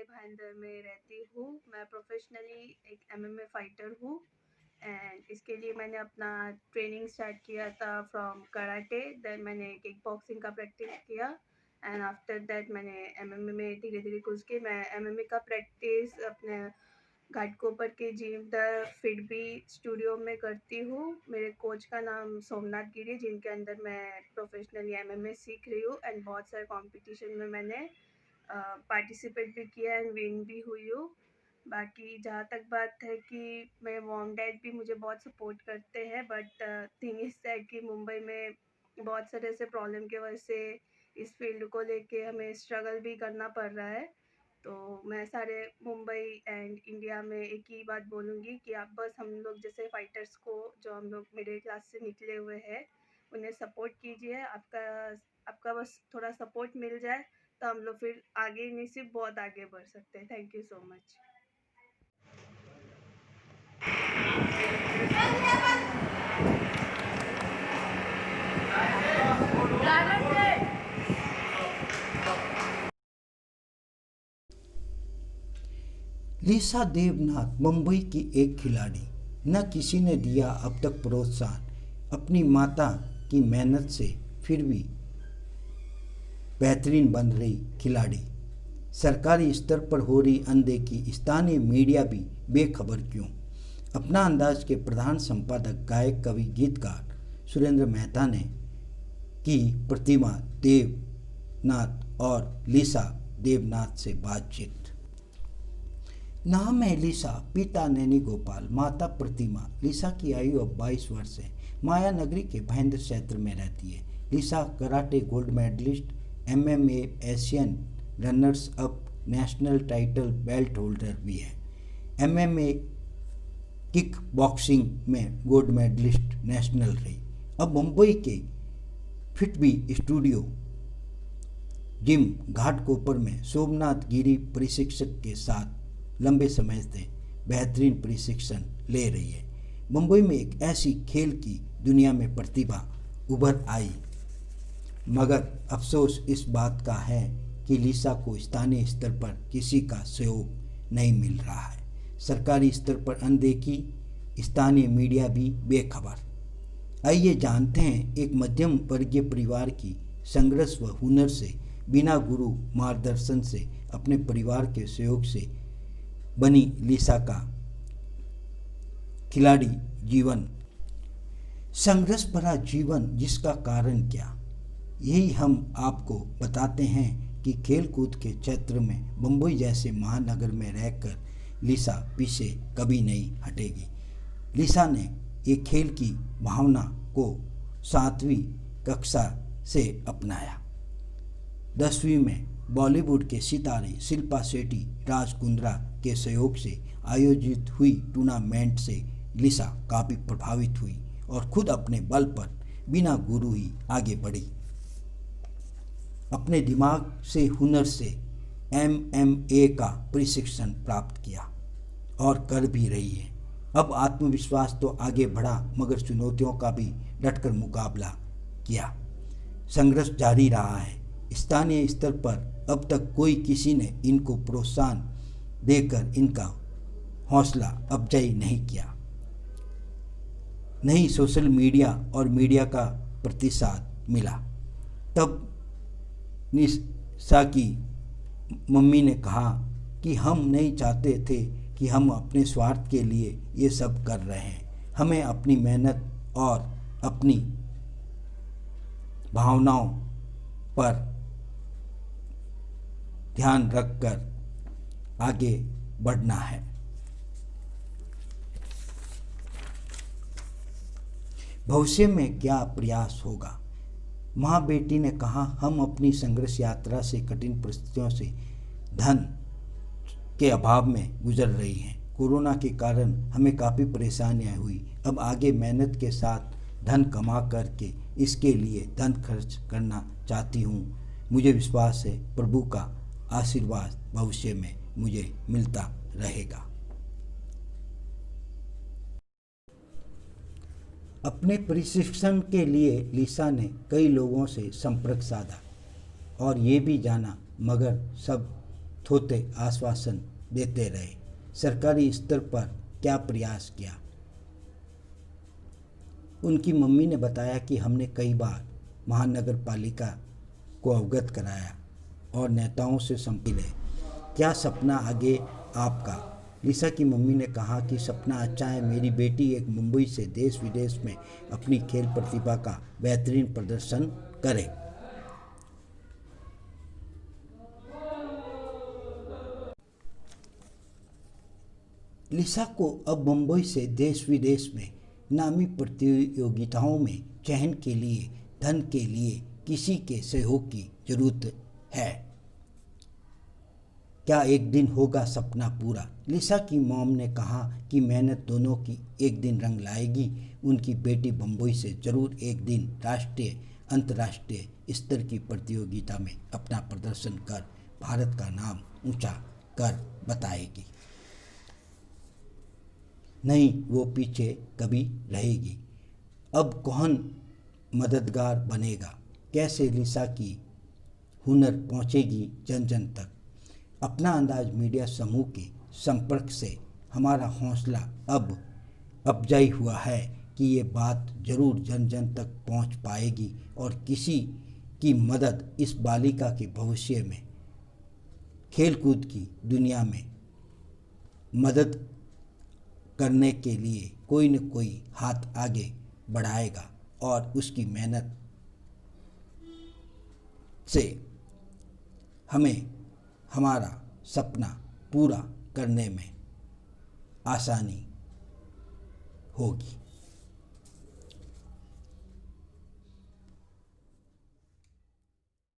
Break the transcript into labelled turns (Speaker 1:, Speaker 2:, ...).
Speaker 1: मुंबई भाईंदर में रहती हूँ। मैं प्रोफेशनली एक एमएमए फाइटर हूँ एंड इसके लिए मैंने अपना ट्रेनिंग स्टार्ट किया था फ्रॉम कराटे। देन मैंने किक बॉक्सिंग का प्रैक्टिस किया एंड आफ्टर दैट मैंने एमएमए में धीरे धीरे घुस के मैं एमएमए का प्रैक्टिस अपने घाटकोपर के जिम द फिटबी स्टूडियो में करती हूँ। मेरे कोच का नाम सोमनाथ गिरी, जिनके अंदर मैं प्रोफेशनली एमएमए सीख रही हूँ एंड बहुत सारे कंपटीशन में मैंने पार्टिसिपेट भी किया एंड विन भी हुई हूँ। बाकी जहाँ तक बात है कि मेरे मॉम डैड भी मुझे बहुत सपोर्ट करते हैं, बट थिंग इज़ दैट कि मुंबई में बहुत सारे ऐसे प्रॉब्लम की वजह से इस फील्ड को लेके हमें स्ट्रगल भी करना पड़ रहा है। तो मैं सारे मुंबई एंड इंडिया में एक ही बात बोलूँगी कि आप बस हम लोग जैसे फाइटर्स को, जो हम लोग मिडिल क्लास से निकले हुए हैं, उन्हें सपोर्ट कीजिए। आपका आपका बस थोड़ा सपोर्ट मिल जाए तो हम लोग फिर आगे नहीं सिर्फ बहुत आगे बढ़ सकते हैं। Thank you so much.
Speaker 2: Lisa Devnath Mumbai की एक खिलाड़ी। न किसी ने दिया अब तक प्रोत्साहन अपनी माता की मेहनत से, फिर भी बेहतरीन बन रही खिलाड़ी। सरकारी स्तर पर हो रही अनदेखी, स्थानीय मीडिया भी बेखबर क्यों? अपना अंदाज के प्रधान संपादक, गायक, कवि, गीतकार सुरेंद्र मेहता ने की प्रतिमा देवनाथ और लिसा देवनाथ से बातचीत। नाम है लिसा, पिता नैनी गोपाल, माता प्रतिमा। लिसा की आयु अब 22 वर्ष है। माया नगरी के भाईंदर क्षेत्र में रहती है। Lisa karate gold medallist, MMA Asian runners up national title belt holder भी है। एमएमए किक बॉक्सिंग में गोल्ड मेडलिस्ट नेशनल रही। अब मुंबई के फिटबी स्टूडियो जिम घाटकोपर में सोमनाथ गिरी प्रशिक्षक के साथ लंबे समय से बेहतरीन प्रशिक्षण ले रही है। मुंबई में एक ऐसी खेल की दुनिया में प्रतिभा उभर आई, मगर अफसोस इस बात का है कि लिसा को स्थानीय स्तर पर किसी का सहयोग नहीं मिल रहा है। सरकारी स्तर पर अनदेखी, स्थानीय मीडिया भी बेखबर। आइए जानते हैं एक मध्यम वर्गीय परिवार की संघर्ष व हुनर से, बिना गुरु मार्गदर्शन से, अपने परिवार के सहयोग से बनी लिसा का खिलाड़ी जीवन। संघर्ष भरा जीवन, जिसका कारण क्या, यही हम आपको बताते हैं कि खेलकूद के क्षेत्र में मुंबई जैसे महानगर में रहकर लिसा पीछे कभी नहीं हटेगी। लिसा ने ये खेल की भावना को 7वीं कक्षा से अपनाया। 10वीं में बॉलीवुड के सितारे शिल्पा शेट्टी, राज कुंद्रा के सहयोग से आयोजित हुई टूर्नामेंट से लिसा काफ़ी प्रभावित हुई और खुद अपने बल पर बिना गुरु ही आगे बढ़ी। अपने दिमाग से, हुनर से एमएमए का प्रशिक्षण प्राप्त किया और कर भी रही है। अब आत्मविश्वास तो आगे बढ़ा, मगर चुनौतियों का भी डटकर मुकाबला किया। संघर्ष जारी रहा है। स्थानीय स्तर पर अब तक कोई किसी ने इनको प्रोत्साहन देकर इनका हौसला अफजाई नहीं किया। नहीं सोशल मीडिया और मीडिया का प्रतिसाद मिला। तब लिसा की मम्मी ने कहा कि हम नहीं चाहते थे कि हम अपने स्वार्थ के लिए ये सब कर रहे हैं। हमें अपनी मेहनत और अपनी भावनाओं पर ध्यान रखकर आगे बढ़ना है। भविष्य में क्या प्रयास होगा? माँ बेटी ने कहा, हम अपनी संघर्ष यात्रा से, कठिन परिस्थितियों से, धन के अभाव में गुजर रही हैं। कोरोना के कारण हमें काफ़ी परेशानियाँ हुई। अब आगे मेहनत के साथ धन कमा करके इसके लिए धन खर्च करना चाहती हूँ। मुझे विश्वास है प्रभु का आशीर्वाद भविष्य में मुझे मिलता रहेगा। अपने प्रशिक्षण के लिए लिसा ने कई लोगों से संपर्क साधा और ये भी जाना, मगर सब थोथे आश्वासन देते रहे। सरकारी स्तर पर क्या प्रयास किया? उनकी मम्मी ने बताया कि हमने कई बार महानगर पालिका को अवगत कराया और नेताओं से संपर्क है। क्या सपना आगे आपका? लिसा की मम्मी ने कहा कि सपना अच्छा है, मेरी बेटी एक मुंबई से देश विदेश में अपनी खेल प्रतिभा का बेहतरीन प्रदर्शन करे। लिसा को अब मुंबई से देश विदेश में नामी प्रतियोगिताओं में चयन के लिए धन के लिए किसी के सहयोग की जरूरत है। क्या एक दिन होगा सपना पूरा? लिसा की मॉम ने कहा कि मेहनत दोनों की एक दिन रंग लाएगी। उनकी बेटी बम्बई से जरूर एक दिन राष्ट्रीय अंतर्राष्ट्रीय स्तर की प्रतियोगिता में अपना प्रदर्शन कर भारत का नाम ऊंचा कर बताएगी। नहीं, वो पीछे कभी रहेगी। अब कौन मददगार बनेगा? कैसे लिसा की हुनर पहुंचेगी जन जन तक? अपना अंदाज मीडिया समूह के संपर्क से हमारा हौसला अब अफजाई हुआ है कि ये बात जरूर जन जन तक पहुंच पाएगी और किसी की मदद इस बालिका के भविष्य में खेलकूद की दुनिया में मदद करने के लिए कोई न कोई हाथ आगे बढ़ाएगा और उसकी मेहनत से हमें हमारा सपना पूरा करने में आसानी होगी।